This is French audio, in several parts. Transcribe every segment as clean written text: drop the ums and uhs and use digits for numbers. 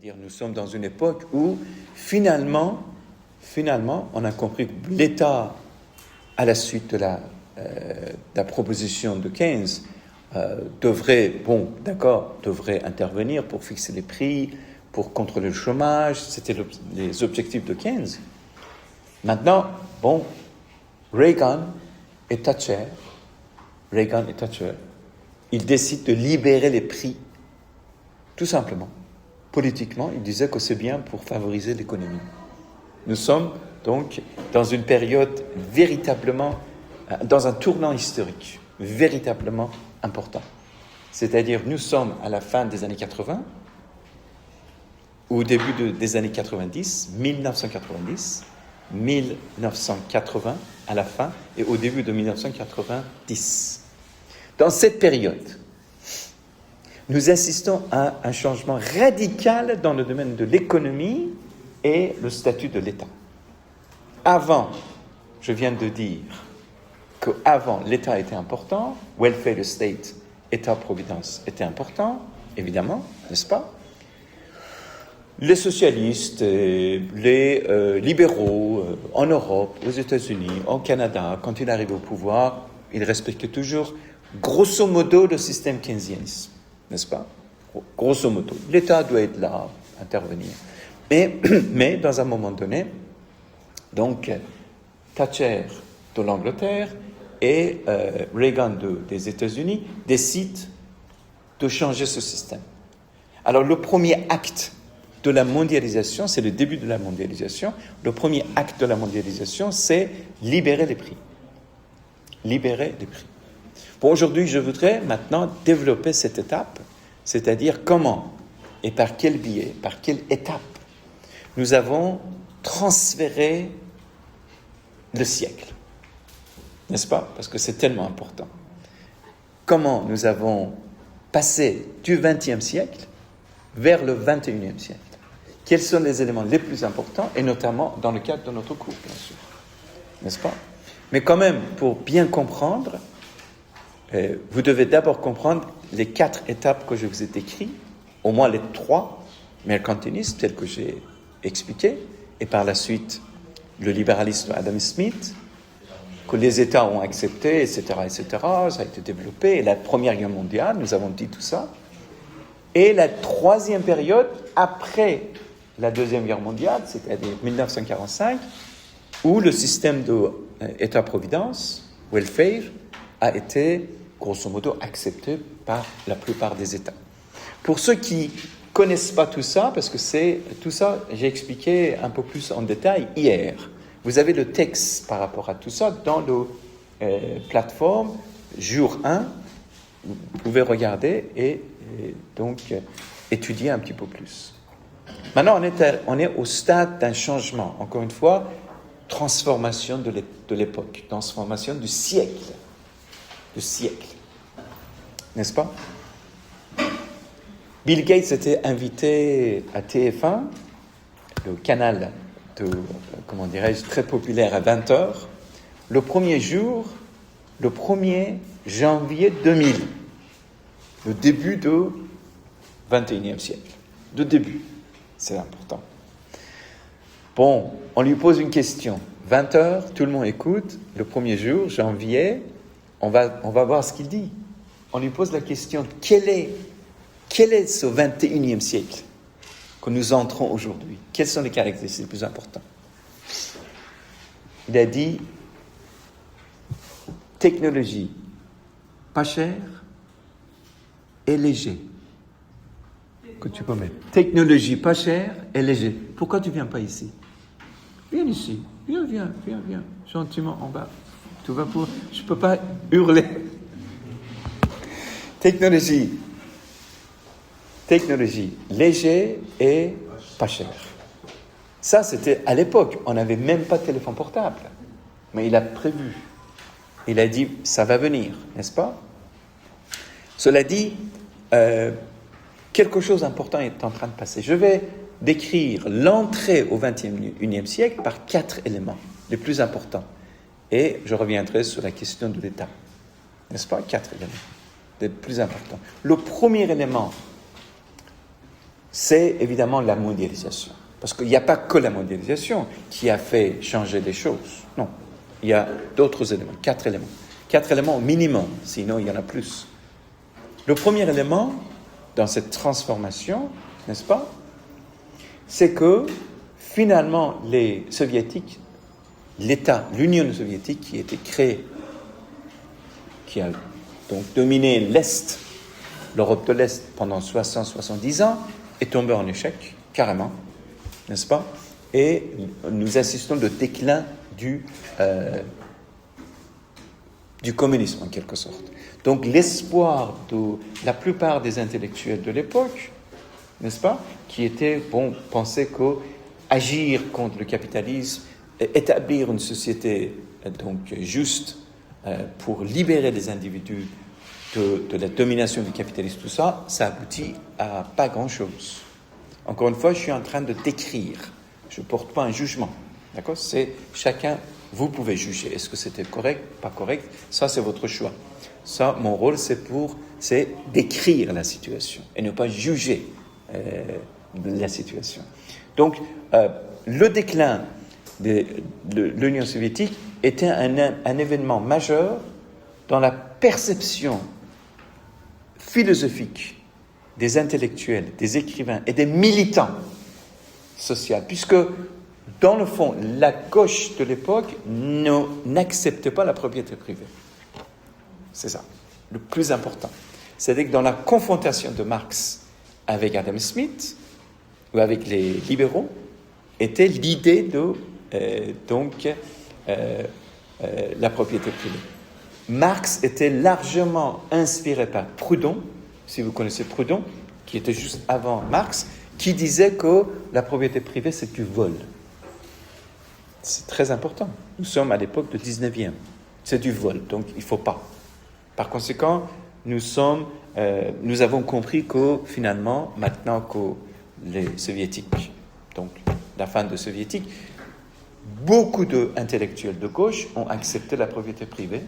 C'est-à-dire, nous sommes dans une époque où, finalement, on a compris que l'État, à la suite de la proposition de Keynes, devrait intervenir pour fixer les prix, pour contrôler le chômage. C'était les objectifs de Keynes. Maintenant, Reagan et Thatcher, ils décident de libérer les prix, tout simplement. Politiquement, ils disaient que c'est bien pour favoriser l'économie. Nous sommes donc dans une période véritablement, dans un tournant historique, véritablement important. C'est-à-dire, nous sommes à la fin des années 80, ou au début des années 90, 1980 à la fin, et au début de 1990. Dans cette période, nous assistons à un changement radical dans le domaine de l'économie et le statut de l'État. Avant, je viens de dire qu'avant, l'État était important, welfare state, État-providence était important, évidemment, n'est-ce pas? Les socialistes, les libéraux en Europe, aux États-Unis, au Canada, quand ils arrivaient au pouvoir, ils respectaient toujours, grosso modo, le système keynesianisme, n'est-ce pas? Grosso modo. L'État doit être là, intervenir. Mais dans un moment donné, donc, Thatcher de l'Angleterre et Reagan des États-Unis décident de changer ce système. Alors, le premier acte de la mondialisation, c'est le début de la mondialisation. Le premier acte de la mondialisation, c'est libérer les prix. Libérer les prix. Bon, aujourd'hui, je voudrais maintenant développer cette étape, c'est-à-dire comment et par quel biais, par quelle étape nous avons transféré le siècle. N'est-ce pas? Parce que c'est tellement important. Comment nous avons passé du XXe siècle vers le XXIe siècle. Quels sont les éléments les plus importants, et notamment dans le cadre de notre cours, bien sûr. N'est-ce pas? Mais quand même, pour bien comprendre, vous devez d'abord comprendre les 4 étapes que je vous ai décrites, au moins les 3 mercantilistes, tels que j'ai expliqué, et par la suite, le libéralisme d'Adam Smith, que les États ont accepté, etc., ça a été développé, et la Première Guerre mondiale, nous avons dit tout ça, et la 3e période, après la Deuxième Guerre mondiale, c'est-à-dire 1945, où le système d'État-providence, welfare, a été, grosso modo, accepté par la plupart des États. Pour ceux qui ne connaissent pas tout ça, parce que tout ça, j'ai expliqué un peu plus en détail hier. Vous avez le texte par rapport à tout ça dans la plateforme jour 1. Vous pouvez regarder et donc étudier un petit peu plus. Maintenant, on est au stade d'un changement. Encore une fois, transformation de l'époque, transformation du siècle. N'est-ce pas? Bill Gates était invité à TF1, le canal très populaire à 20h, le premier jour, le 1er janvier 2000, le début du 21e siècle. Le début, c'est important. Bon, on lui pose une question. 20h, tout le monde écoute, le premier jour, janvier, on va voir ce qu'il dit. On lui pose la question, quel est ce 21e siècle que nous entrons aujourd'hui? Quelles sont les caractéristiques les plus importantes? Il a dit technologie pas chère et léger. Que tu peux mettre. Technologie pas chère et léger. Pourquoi tu ne viens pas ici? Viens ici. Viens. Gentiment en bas. Je ne peux pas hurler. Technologie léger et pas cher. Ça, c'était à l'époque. On n'avait même pas de téléphone portable. Mais il a prévu. Il a dit, ça va venir, n'est-ce pas? Cela dit, quelque chose d'important est en train de passer. Je vais décrire l'entrée au XXIe siècle par 4 éléments, les plus importants. Et je reviendrai sur la question de l'État. N'est-ce pas? 4 éléments, les plus importants. Le premier élément, c'est évidemment la mondialisation. Parce qu'il n'y a pas que la mondialisation qui a fait changer les choses. Non, il y a d'autres éléments, 4 éléments. 4 éléments au minimum, sinon il y en a plus. Le premier élément dans cette transformation, n'est-ce pas, c'est que finalement les soviétiques, l'État, l'Union soviétique qui a été créée, qui a donc dominé l'Est, l'Europe de l'Est pendant 60-70 ans, est tombée en échec, carrément, n'est-ce pas? Et nous assistons au déclin du communisme, en quelque sorte. Donc l'espoir de la plupart des intellectuels de l'époque, n'est-ce pas, qui étaient, pensaient qu'agir contre le capitalisme, établir une société donc juste pour libérer les individus de la domination du capitalisme, tout ça, ça aboutit à pas grand-chose. Encore une fois, je suis en train de décrire. Je ne porte pas un jugement. D'accord? C'est chacun, vous pouvez juger. Est-ce que c'était correct, pas correct? Ça, c'est votre choix. Ça, mon rôle, c'est décrire la situation et ne pas juger la situation. Donc, le déclin de l'Union soviétique était un événement majeur dans la perception philosophique des intellectuels, des écrivains et des militants sociaux, puisque, dans le fond, la gauche de l'époque n'acceptait pas la propriété privée. C'est ça, le plus important. C'est-à-dire que dans la confrontation de Marx avec Adam Smith, ou avec les libéraux, était l'idée de la propriété privée. Marx était largement inspiré par Proudhon, si vous connaissez Proudhon, qui était juste avant Marx, qui disait que la propriété privée, c'est du vol. C'est très important. Nous sommes à l'époque du 19e. C'est du vol, donc il ne faut pas. Par conséquent, nous avons compris que finalement, maintenant que les soviétiques, donc la fin des soviétiques, beaucoup d'intellectuels de gauche ont accepté la propriété privée,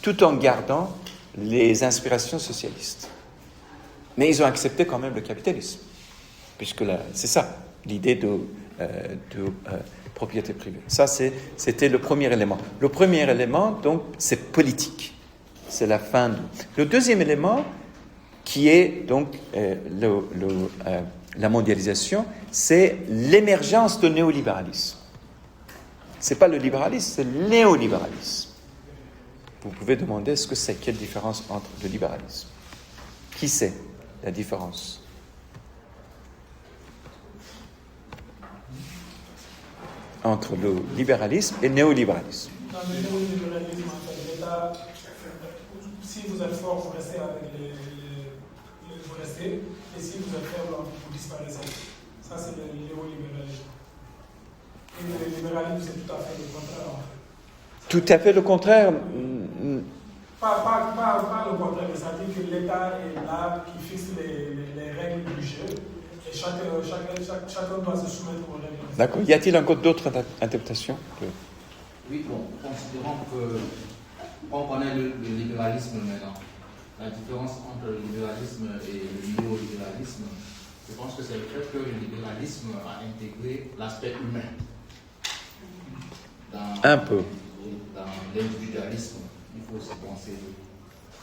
tout en gardant les inspirations socialistes. Mais ils ont accepté quand même le capitalisme, puisque c'est ça, l'idée de propriété privée. Ça, c'était le premier élément. Le premier élément, donc, c'est politique. C'est la fin. Le deuxième élément, qui est donc la mondialisation, c'est l'émergence du néolibéralisme. Ce n'est pas le libéralisme, c'est le néolibéralisme. Vous pouvez demander ce que c'est, quelle différence entre le libéralisme. Qui sait la différence? Entre le libéralisme et le néolibéralisme. Dans le néolibéralisme, en fait, l'État, si vous êtes fort, vous restez avec vous restez, et si vous êtes faible, vous disparaissez. Ça, c'est le néolibéralisme. Et le libéralisme, c'est tout à fait le contraire, en fait. Tout à fait le contraire. Pas le contraire, mais ça dit que l'État est là qui fixe les règles du jeu et chacun doit se soumettre aux règles. D'accord. Y a-t-il encore d'autres interprétations? Oui, bon, considérons que on connaît le libéralisme maintenant. La différence entre le libéralisme et le néolibéralisme, je pense que c'est le fait que le libéralisme a intégré l'aspect humain. Un peu. Dans l'individualisme, il faut se penser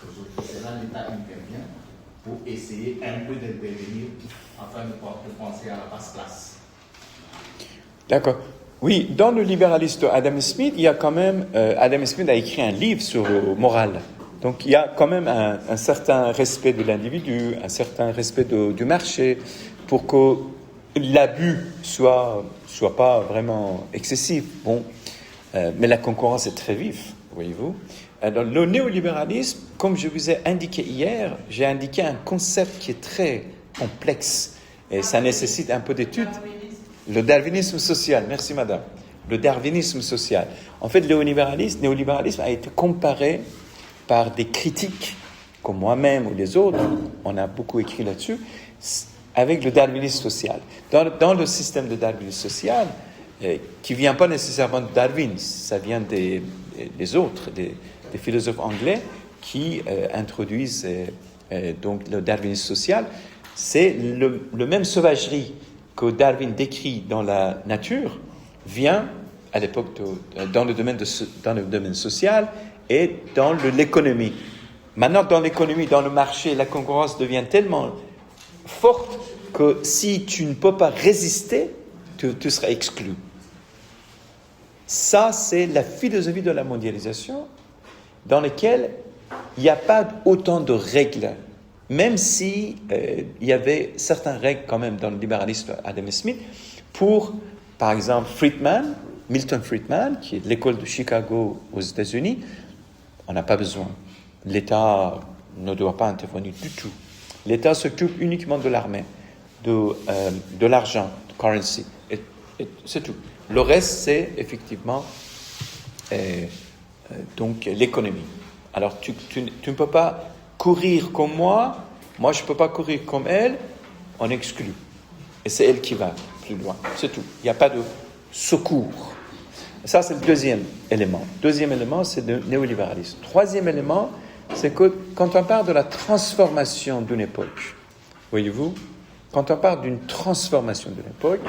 aux autres. C'est là l'État intervient pour essayer un peu d'intervenir afin de penser à la basse-classe. D'accord. Oui, dans le libéralisme d'Adam Smith, il y a quand même... Adam Smith a écrit un livre sur le moral. Donc il y a quand même un certain respect de l'individu, un certain respect du marché, pour que l'abus soit pas vraiment excessif. Bon, mais la concurrence est très vive, voyez-vous. Dans le néolibéralisme, comme je vous ai indiqué hier, j'ai indiqué un concept qui est très complexe et ça nécessite un peu d'étude. Le darwinisme social, merci madame. Le darwinisme social. En fait, le néolibéralisme a été comparé par des critiques, comme moi-même ou les autres, on a beaucoup écrit là-dessus, avec le darwinisme social. Dans le système de darwinisme social, qui ne vient pas nécessairement de Darwin, ça vient des autres, des philosophes anglais qui introduisent donc le darwinisme social. C'est le même sauvagerie que Darwin décrit dans la nature vient à l'époque dans le domaine social et dans l'économie. Maintenant, dans l'économie, dans le marché, la concurrence devient tellement forte que si tu ne peux pas résister, tu seras exclu. Ça, c'est la philosophie de la mondialisation dans laquelle il n'y a pas autant de règles, même si il y avait certaines règles quand même dans le libéralisme Adam Smith pour, par exemple, Milton Friedman, qui est de l'école de Chicago aux États-Unis. On n'a pas besoin. L'État ne doit pas intervenir du tout. L'État s'occupe uniquement de l'armée, de l'argent, de currency, et c'est tout. Le reste, c'est effectivement donc l'économie. Alors, tu ne peux pas courir comme moi je ne peux pas courir comme elle, on exclut. Et c'est elle qui va plus loin, c'est tout. Il n'y a pas de secours. Ça, c'est le deuxième élément. Deuxième élément, c'est le néolibéralisme. Troisième élément, c'est que quand on parle de la transformation d'une époque, voyez-vous, quand on parle d'une transformation d'une époque,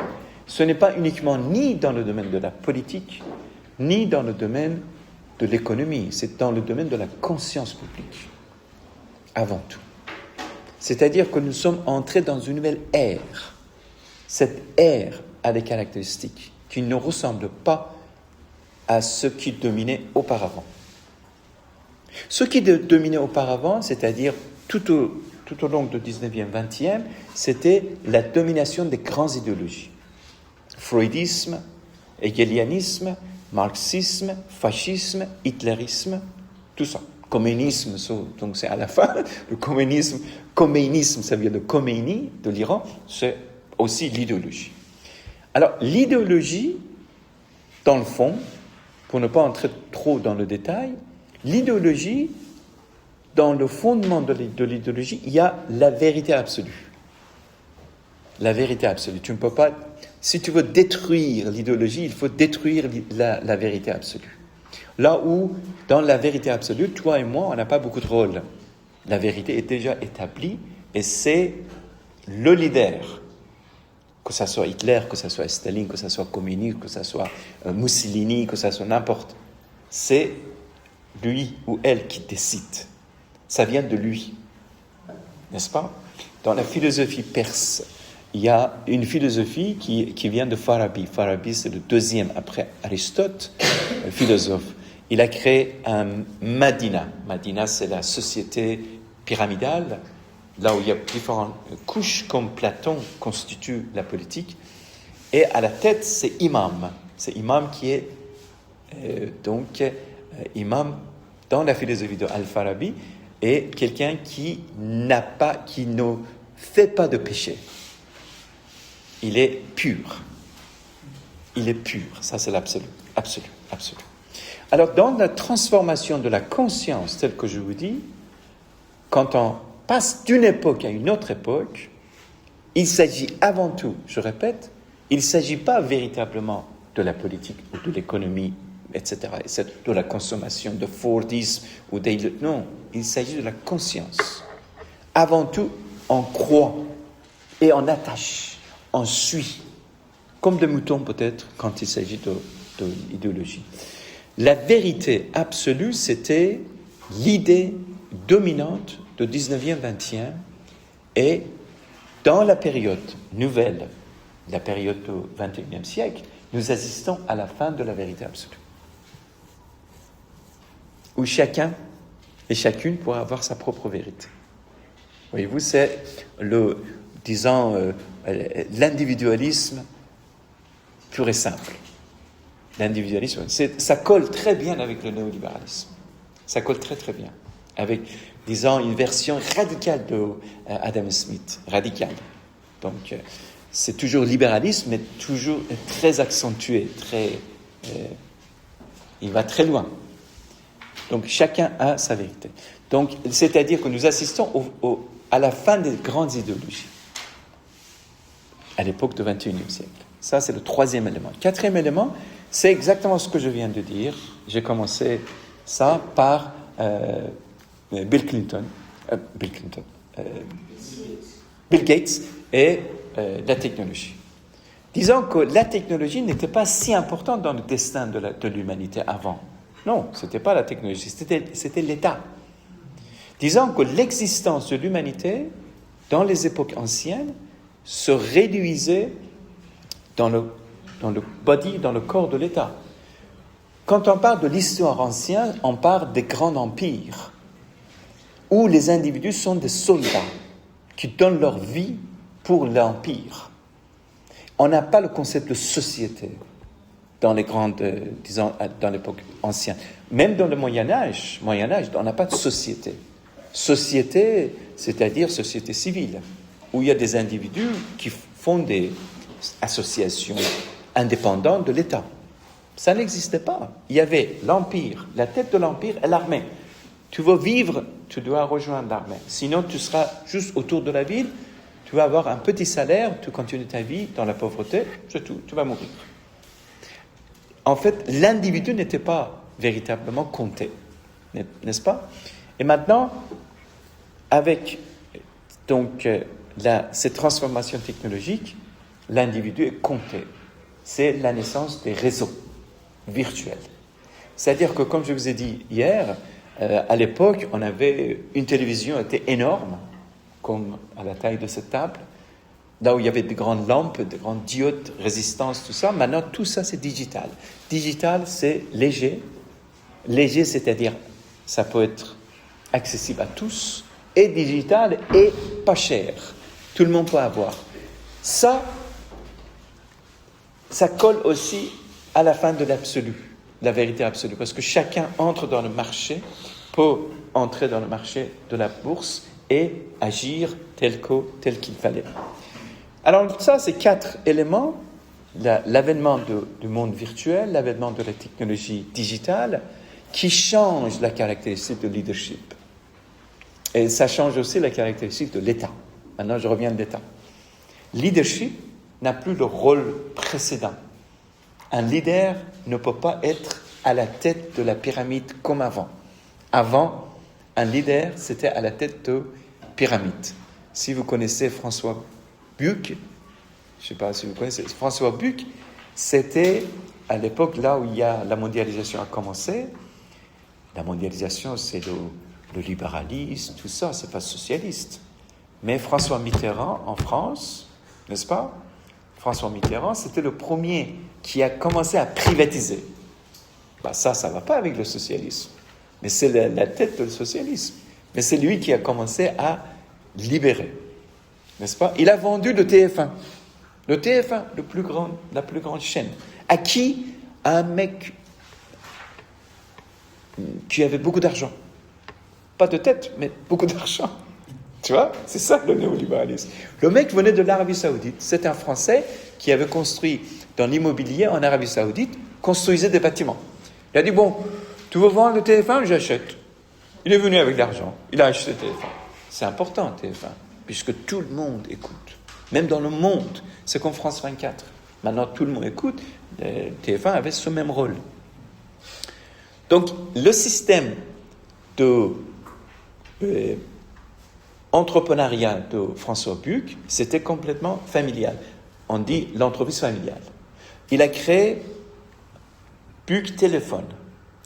ce n'est pas uniquement ni dans le domaine de la politique, ni dans le domaine de l'économie, c'est dans le domaine de la conscience publique, avant tout. C'est-à-dire que nous sommes entrés dans une nouvelle ère. Cette ère a des caractéristiques qui ne ressemblent pas à ce qui dominait auparavant. Ce qui dominait auparavant, c'est-à-dire tout au long du 19e, 20e, c'était la domination des grandes idéologies. Freudisme, hegelianisme, marxisme, fascisme, hitlérisme, tout ça. Communisme, donc c'est à la fin, le communisme, ça vient de Khomeini, de l'Iran, c'est aussi l'idéologie. Alors, l'idéologie, dans le fond, pour ne pas entrer trop dans le détail, l'idéologie, dans le fondement de l'idéologie, il y a la vérité absolue. La vérité absolue. Tu ne peux pas... Si tu veux détruire l'idéologie, il faut détruire la vérité absolue. Là où, dans la vérité absolue, toi et moi, on n'a pas beaucoup de rôle. La vérité est déjà établie et c'est le leader. Que ça soit Hitler, que ça soit Staline, que ça soit Khomeini, que ça soit Mussolini, que ça soit n'importe. C'est lui ou elle qui décide. Ça vient de lui. N'est-ce pas? Dans la philosophie perse, il y a une philosophie qui vient de Farabi. Farabi, c'est le deuxième après Aristote, philosophe. Il a créé un Madina. Madina, c'est la société pyramidale, là où il y a différentes couches, comme Platon constitue la politique. Et à la tête, c'est imam. C'est imam qui est imam dans la philosophie de Al-Farabi et quelqu'un qui ne fait pas de péché. Il est pur. Il est pur. Ça, c'est l'absolu. Absolu. Absolu. Alors, dans la transformation de la conscience, telle que je vous dis, quand on passe d'une époque à une autre époque, il s'agit avant tout, je répète, il ne s'agit pas véritablement de la politique ou de l'économie, etc., de la consommation, de Fordisme ou des... Non, il s'agit de la conscience. Avant tout, on croit et on attache, on suit, comme des moutons peut-être quand il s'agit de l'idéologie. La vérité absolue, c'était l'idée dominante du 19e, 20e, et dans la période nouvelle, la période du 21e siècle, nous assistons à la fin de la vérité absolue. Où chacun et chacune pourra avoir sa propre vérité. Voyez-vous, c'est l'individualisme pur et simple. L'individualisme, ça colle très bien avec le néolibéralisme. Ça colle très très bien. Avec, disons, une version radicale de Adam Smith. Radicale. Donc, c'est toujours libéralisme, mais toujours très accentué. Il va très loin. Donc, chacun a sa vérité. Donc, c'est-à-dire que nous assistons à la fin des grandes idéologies. À l'époque du XXIe siècle. Ça, c'est le troisième élément. Quatrième élément, c'est exactement ce que je viens de dire. J'ai commencé ça par Bill Clinton. Bill Gates et la technologie. Disons que la technologie n'était pas si importante dans le destin de l'humanité avant. Non, ce n'était pas la technologie, c'était l'État. Disons que l'existence de l'humanité, dans les époques anciennes, se réduisait dans le body, dans le corps de l'État. Quand on parle de l'histoire ancienne, on parle des grands empires, où les individus sont des soldats qui donnent leur vie pour l'empire. On n'a pas le concept de société dans les grandes, disons, dans l'époque ancienne. Même dans le Moyen-Âge, on n'a pas de société. Société, c'est-à-dire société civile, où il y a des individus qui font des associations indépendantes de l'État. Ça n'existait pas. Il y avait l'empire, la tête de l'empire et l'armée. Tu veux vivre, tu dois rejoindre l'armée. Sinon, tu seras juste autour de la ville, tu vas avoir un petit salaire, tu continues ta vie dans la pauvreté, c'est tout, tu vas mourir. En fait, l'individu n'était pas véritablement compté, n'est-ce pas? Et maintenant, avec donc cette transformation technologique, l'individu est compté. C'est la naissance des réseaux virtuels. C'est-à-dire que, comme je vous ai dit hier, à l'époque, on avait une télévision qui était énorme, comme à la taille de cette table, là où il y avait de grandes lampes, de grandes diodes, résistance, tout ça. Maintenant, tout ça, c'est digital. Digital, c'est léger. Léger, c'est-à-dire, ça peut être accessible à tous, et digital, et pas cher. Tout le monde peut avoir. Ça colle aussi à la fin de l'absolu, la vérité absolue, parce que chacun entre dans le marché, peut entrer dans le marché de la bourse et agir tel qu'il fallait. Alors ça, c'est 4 éléments, l'avènement du monde virtuel, l'avènement de la technologie digitale, qui change la caractéristique de leadership. Et ça change aussi la caractéristique de l'État. Maintenant, je reviens de l'État. Leadership n'a plus le rôle précédent. Un leader ne peut pas être à la tête de la pyramide comme avant. Avant, un leader, c'était à la tête de pyramide. Si vous connaissez François Buck, je ne sais pas si vous connaissez, François Buck, c'était à l'époque là où la mondialisation a commencé. La mondialisation, c'est le libéralisme, tout ça, c'est pas socialiste. Mais François Mitterrand, en France, n'est-ce pas? François Mitterrand, c'était le premier qui a commencé à privatiser. Ça ne va pas avec le socialisme. Mais c'est la tête du socialisme. Mais c'est lui qui a commencé à libérer. N'est-ce pas? Il a vendu le TF1. Le TF1, la plus grande chaîne. À qui? À un mec qui avait beaucoup d'argent. Pas de tête, mais beaucoup d'argent. Tu vois? C'est ça le néolibéralisme. Le mec venait de l'Arabie Saoudite. C'est un Français qui avait construit dans l'immobilier en Arabie Saoudite, construisait des bâtiments. Il a dit, bon, tu veux vendre le TF1? J'achète. Il est venu avec l'argent. Il a acheté le TF1. C'est important, TF1, puisque tout le monde écoute. Même dans le monde. C'est comme France 24. Maintenant, tout le monde écoute. Le TF1 avait ce même rôle. Donc, le système de entrepreneuriat de François Buck, c'était complètement familial. On dit l'entreprise familiale. Il a créé Buck Téléphone.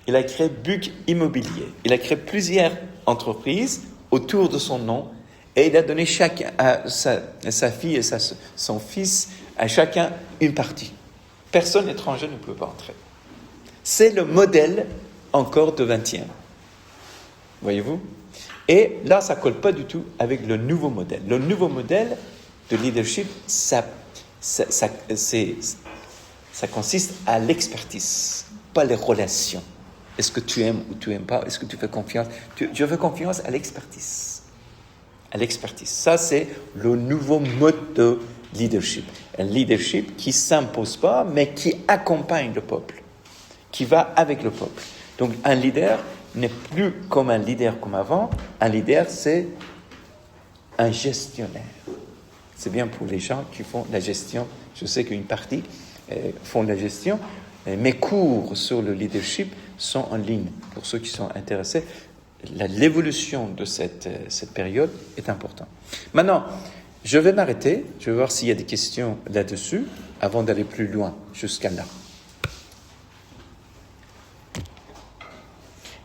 Il a créé Buck Immobilier. Il a créé plusieurs entreprises autour de son nom et il a donné chacun à sa fille et son fils, à chacun une partie. Personne étranger ne pouvait pas entrer. C'est le modèle encore de 20e. Voyez-vous? Et là, ça ne colle pas du tout avec le nouveau modèle. Le nouveau modèle de leadership, ça consiste à l'expertise, pas les relations. Est-ce que tu aimes ou tu n'aimes pas? Est-ce que tu fais confiance? Je fais confiance à l'expertise. À l'expertise. Ça, c'est le nouveau mode de leadership. Un leadership qui ne s'impose pas, mais qui accompagne le peuple, qui va avec le peuple. Donc, un leader n'est plus comme un leader comme avant. Un leader, c'est un gestionnaire. C'est bien pour les gens qui font la gestion. Je sais qu'une partie font la gestion. Mes cours sur le leadership sont en ligne. Pour ceux qui sont intéressés, l'évolution de cette période est importante. Maintenant, Je vais m'arrêter, je vais voir s'il y a des questions là-dessus, avant d'aller plus loin, jusqu'à là.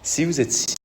Si vous êtes